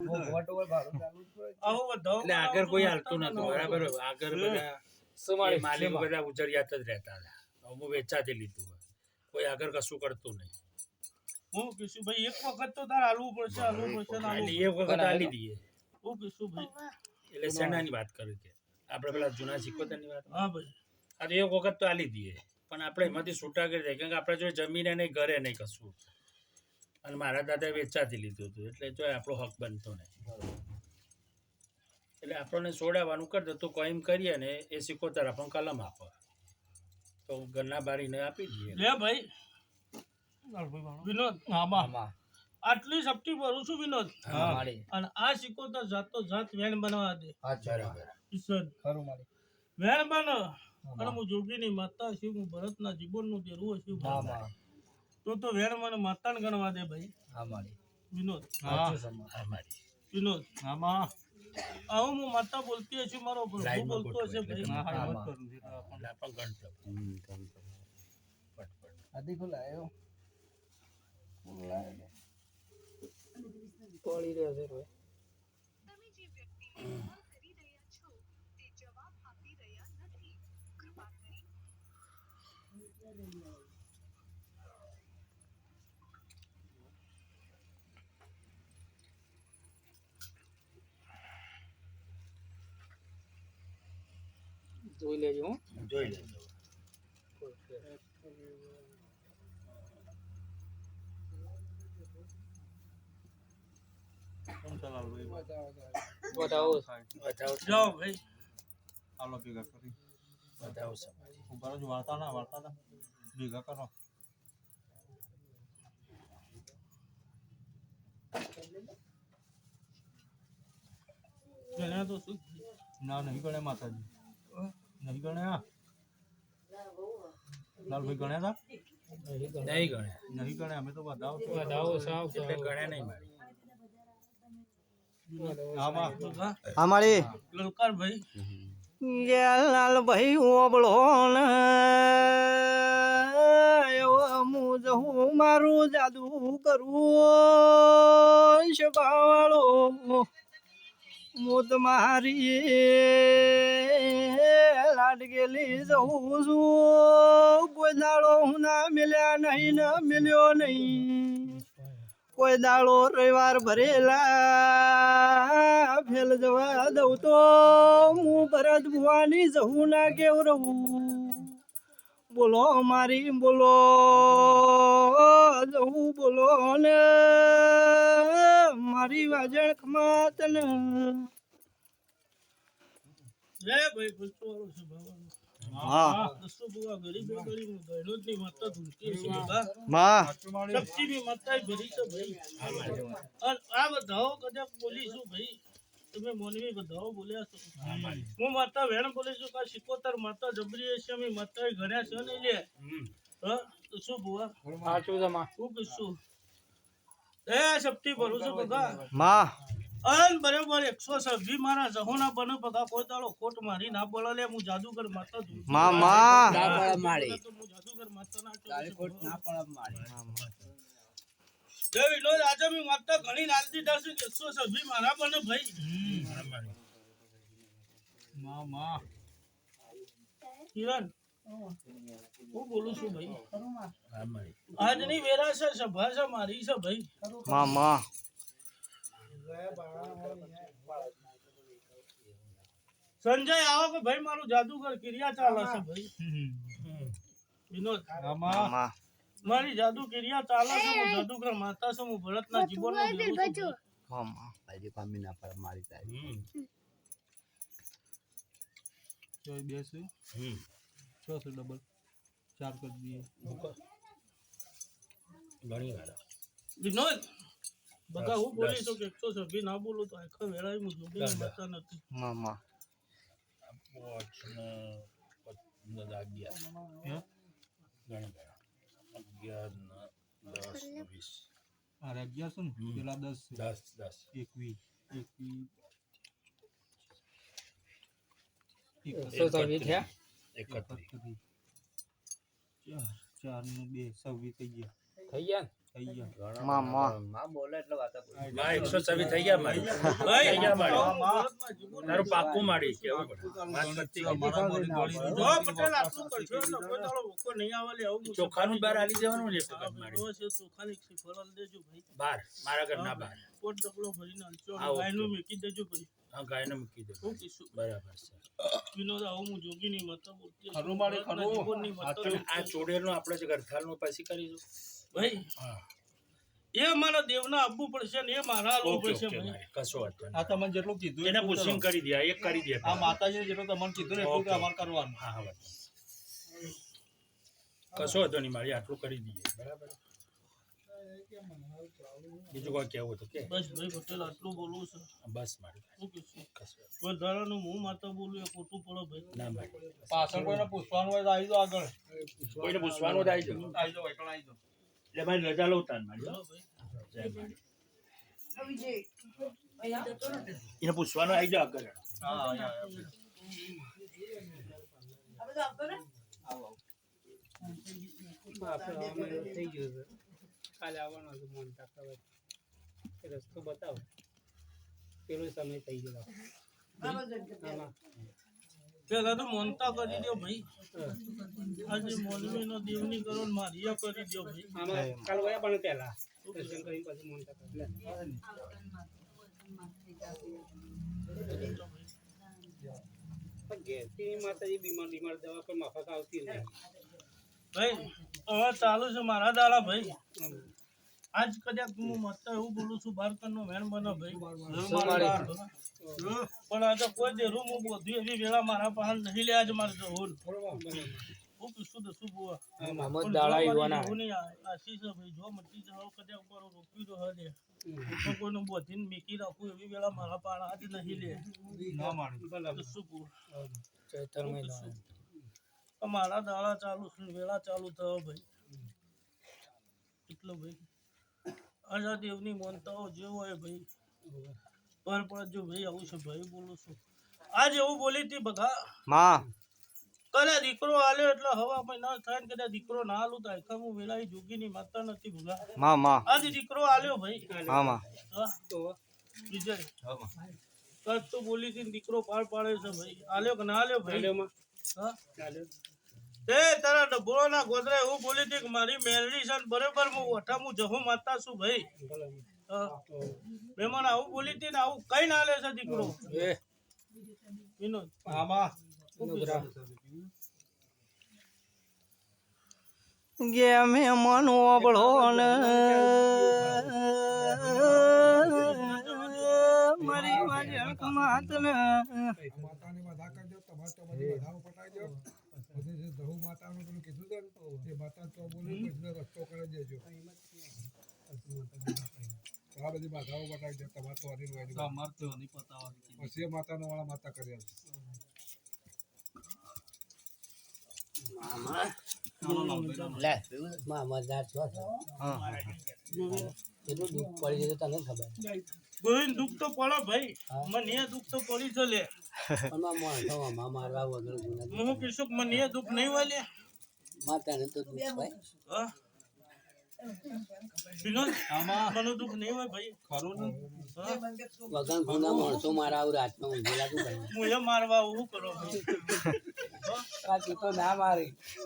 એટલે આગળ કોઈ હાલતું નતું બરાબર. આગળ બધા માલિકો બધા ઉજળિયાત જ રહેતા હતા. હું વેચાતી લીધું, કોઈ આગળ કશું કરતું નહીં. હું કીશું ભાઈ એક વખત તો તાર હાલવું પડશે એક વખત હાલી દઈએ. હું કીશું ભાઈ એટલે સેનાની વાત કરું કે આપણે પેલા જૂના સિક્કોતેરની વાત. હા ભાઈ આ તો એક વખત તો હાલી દઈએ, પણ આપણે એમાંથી છૂટા કરી દઈએ, કારણ કે આપણે જો જમીને નહીં, ઘરે નહીં કશું. અને મારા દાદાએ વેચાતી લીધું હતું, એટલે જો આપણો હક બનતો નહીં. એટલે આપણને છોડાવવાનું કરી દે તો કોઈમ કરીએ ને એ સિક્કોતેર આપણને કલમ આપે તો ઘરના બારીને આપી દઈએ. લે ભાઈ વિનોદ, આટલી સપટી ભરું છું વિનોદ, અને આ સિક્કોતેર જાતો જાત વેણ બનાવવા દે. વેણ બનો અને હું જોગીની માતા છું, હું ભરતના જીવનનું દેરું છું. તો વેણ મને માતાને ગણવા દે ભાઈ. વિનોદ વિનોદ આવું હું માતા બોલતી હશે, મારો પ્રભુ બોલતો હશે ભાઈ. જોઈ લેજો, જોઈ લેજો. જાઓ ભાઈ, હાલો ભેગા કરી બતાવો સમાજ ઉપર જ વાર્તા ભેગા કરો. ગણ્યા તો શું? ના નહીં ગણ્યા માતાજી, નહીં ગણ્યા. લાલભાઈ ગણ્યા હતા? નહીં ગણ્યા, નહીં ગણ્યા. અમે તો બધાઓ એટલે ગણ્યા નહીં મારી. અમારી લલકાર ભાઈ લાલભાઈ ઓબળો ને હું જવું મારું જાદુ કરું શવાળો હું તમારી લાડગેલી જવું છું. કોઈ દાડો હું ના મિલ્યા નહીં, ના મિલ્યો નહીં. કોઈ દાડો રવિવાર ભરેલા ફેલ જવા દઉં તો હું ભરત ભુવાની જવું ના કેવું રહું. બોલો મારી બોલો જવું બોલો ને મારી વાજણ ખમાત ને. લે ભાઈ પૂછતો વાળો છે ભગવાન. હા દસો બુવા ગરીબ ગરીબ દહેલોદની માતા ધૂલતી છે બાબા. માં શક્તિની માતા ભરી છે ભાઈ. અને આ બધાઓ કદાચ બોલીશું ભાઈ, તમે મોનવી બધાઓ બોલ્યા છો. હું માતા વેણ બોલીશું કે સિક્કોતેર માતા જબરી છે, અમે માતા ઘણ્યા છે ને લે. હા તો શું બુવા શું કીધું? એ શક્તિ ભરું છું બગા. માં અન બરાબર 126 મારા જહોના બને બગા. કોઈ દાડો ખોટ મારી ના બોલો લે. હું જાદુગર માતા છું. માં હું જાદુગર માતા ના ખોટ ના પડે મારી. દેવી લો આજે મે માતા ઘણી નાલ દીધા છે. 126 મારા બને ભાઈ. માં કિરણ હું બોલું છું ભાઈ. આજની વેરા છે, સભા છે મારી છે ભાઈ. માં સંજય આવો કે ભાઈ મારું જાદુગર ક્રિયા ચાલે છે ભાઈ. વિનોદ મારી જાદુ ક્રિયા ચાલે છે. હું જાદુગર માતા છું. હું ભરતના જીવનનો દેવું છું. બે છે, 6 છે ડબલ 4 કરી દઈએ. ઘણી વાર વિનોદ બગા હું બોલી તો 126 ના બોલું તો આખા વેળાએ હું જોગીની માતા નથી. માં 11 છે ને પેલા 10 છે. 21 4 ને 2 26 થઈ ગયા. થઈ ગયા મામા બા 126 થઈ ગયા મારી ભાઈ થઈ ગયા મારી ભારતમાં જીવો નહીં. તારું પાક્કું માડી કેવું પડે વાત નથી અમારા મોઢે દોડી દીધું. જો પટેલ આટલું કરશો એટલે કોઈ દાડો ભૂખો નહીં આવે લે આવું ચોખાનું બહાર આલી દેવાનું ને એક આ વખત મારી ભેળો છે ચોખાની શ્રીફળ દેજો ભાઈ બહાર મારા ઘરના બહાર પોટ ડબલો ભરીને આલજો હા, ઓકે. ગાયનું મેકી દેજો ભાઈ હા ગાયને મૂકી દે હું કીશું બરાબર છે વિનોદ આવું હું જોગીની માતા બોલતી ખરું મારે ખરું. જીવનની માતા સાચું. આ ચોડેરનો આપણે જે ગરથાલનો પછી કરીશું ભાઈ હા એ અમારા દેવના આપવું પડશે ને એ મારા આપવું ઓકે પડશે ઓકે ભાઈ મારી કશો વાંધો આ નહીં તમને જેટલું કીધું એને એટલું પુશિંગ કરો. કરી દે એક કરી દે આ માતાજી જેટલું તમને કીધું ને એટલું ઓકે. અમારે કરવાનું. હા હા વાંધો નહીં. કશો વાંધો નહીં મારી આટલું કરી દઈએ બરાબર બીજું કોઈ કહેવું તો કે બસ ભાઈ પટેલ આટલું બોલવું છે બસ મારી શું કીશું કશો વાંધો વધારાનું હું માતા બોલું એ ખોટું પડે ભાઈ નહીં. ના મારી પાછળ કોઈને પૂછવાનું હોય તો આવી જાઓ આગળ. કોઈને પૂછવાનું તો આવી જાઓ આવી જાઓ, એકલા આવી જાઓ. એટલે મારી રજા લઉં તાન મારી હો. ભાઈ જય મારી એને પૂછવાનું આવી જાઓ આગળ હા, આવી જાઓ. કાલે આવવાનો હતો મોનતા ખબર રસ્તો બતાવો પેલો સમય થઈ ગયો આમાં પેલા તો મોનતા કરી દો ભાઈ આજે મોલવીનો દેવની કરો ને મારીયા કરી દો ભાઈ આમાં કાલ વયા પણ પહેલા દર્શન કરીને પછી મોનતા કરે ઘેરથી માતાજી બીમાર દવા પર મફત આવતી નહીં ભાઈ હવે ચાલુ છે મારા દાડા ભાઈ આજ કદાચ હું મત એવું બોલું છું બારકનનો વેણ બનો ભાઈ પણ આજે કોઈ દેરું હું બધું એવી વેળા મારા પાસે નહીં લે આજ મારે જવું હું કીધું તો શું બોવા આશીષ ભાઈ જો મટી જાવ કદાચ ઉપર રોકી દો હે તો કોઈનું બોધીને મેકી રાખું એવી વેળા મારા પાસે આજ નહીં લે ના માનું. તો શું બોવા મારા દાડા ચાલુ છે વેળા ચાલુ થયો ભાઈ એટલો ભાઈ આજા દેવની માનતાઓ જેવો હોય ભાઈ પર જો ભાઈ આવું છે ભાઈ બોલું છું આજ એવું બોલી હતી બધા માં કદાચ દીકરો આલ્યો એટલે હવા મહિના થાય ને કદાચ દીકરો ના આલું તો આખા હું વેળા જોગીની માતા નથી ભૂલા માં આજે દીકરો આલ્યો ભાઈ માં હા વિજય કદ તો બોલી હતી ને દીકરો પાર પાડે છે ભાઈ આલ્યો કે ના આલ્યો ભાઈ હા એ તારા ડબોળો ના ગોદરા એવું બોલી હતી કે મારી મેલડી છે ને બરોબર હું ઓઠા હું જહું માતા છું ભાઈ મહેમાન આવું બોલી હતી ને આવું કઈ ના લે છે દીકરો વિનોદ આમાં ગે મહેમાન ઓબળો ને મારી વાજક માત ને માતાની બધા કરજો તમારે તો બધી બધાનું પટાઈ દો બધું જે ધહુ માતાનું પેલું કીધું છે ને એ માતા તો બોલે પછી રસ્તો કરી દેજો આ બધી બાધાઓ પટાઈ દો તમારે તો અધીન વાળી અમારે તો નહીં પતાવવાની. પછી એ માતાનો વાળા માતા કરી આપશે ગોવિંદ દુઃખ તો પડો ભાઈ મને એ દુઃખ તો પડી છે લે હું કીધું કે મને એ દુઃખ નહીં હોય લે હા? વિનોદ મને દુઃખ નહીં હોય ભાઈ ખરું ને? હું એ મારવા આવું કરો ભાઈ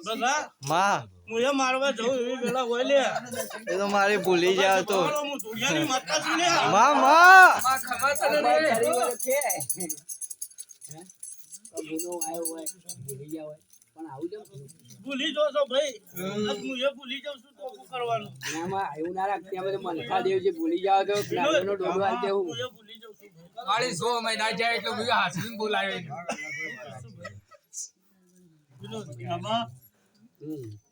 બધા માં હું એ મારવા જઉં એવી વેળા હોય લે એ તો મારી ભૂલી જાવ તો હું ધોળિયાની માતા છું લે માં ભૂલી જાવ છો ભાઈ આજ હું એ ભૂલી જાઉં છું તો શું કરવાનું ભૂલી જાવ તો વિનોદ, હું એ ભૂલી જાઉં છું ભાઈ 100 મહિના જાય એટલે બધું હાથવીને બોલાવે વિનોદ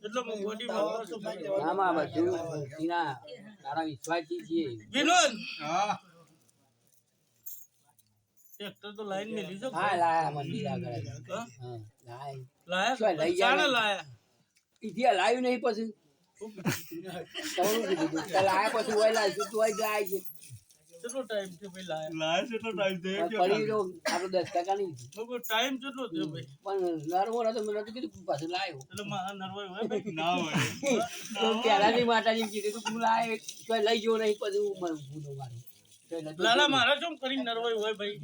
એટલે હું બોડી માં છું ભાઈ તારા વિશ્વાસી છીએ વિનોદ હા ટ્રેક્ટર તો લાઈન મેં લીધો હા લાયા મંદિર આગળ હા? હા લાયા શું લઈ જાય? ચાલે લાયા ઇતિહાસ લાવ્યું નહીં પછી લાયા પછી હોય લાવીશું તું હોય જાય છે કેટલો ટાઈમ છે ભાઈ લાયા લાય છે એટલો ટાઈમ થયો કે પડી રહ્યો આપણો 10 ટકા નહીં ટાઈમ કેટલો થયો ભાઈ પણ નરવો નતો મેં નતું કીધું પાછું લાયો એટલે મારા નરવાઈ હોય ભાઈ ના હોય પહેલાથી માતાજી કીધું તું હું લાયો તો લઈ ગયો નહીં પછી હું ભૂલો મારું લાલા મારા શું કરીને નરવાઈ હોય ભાઈ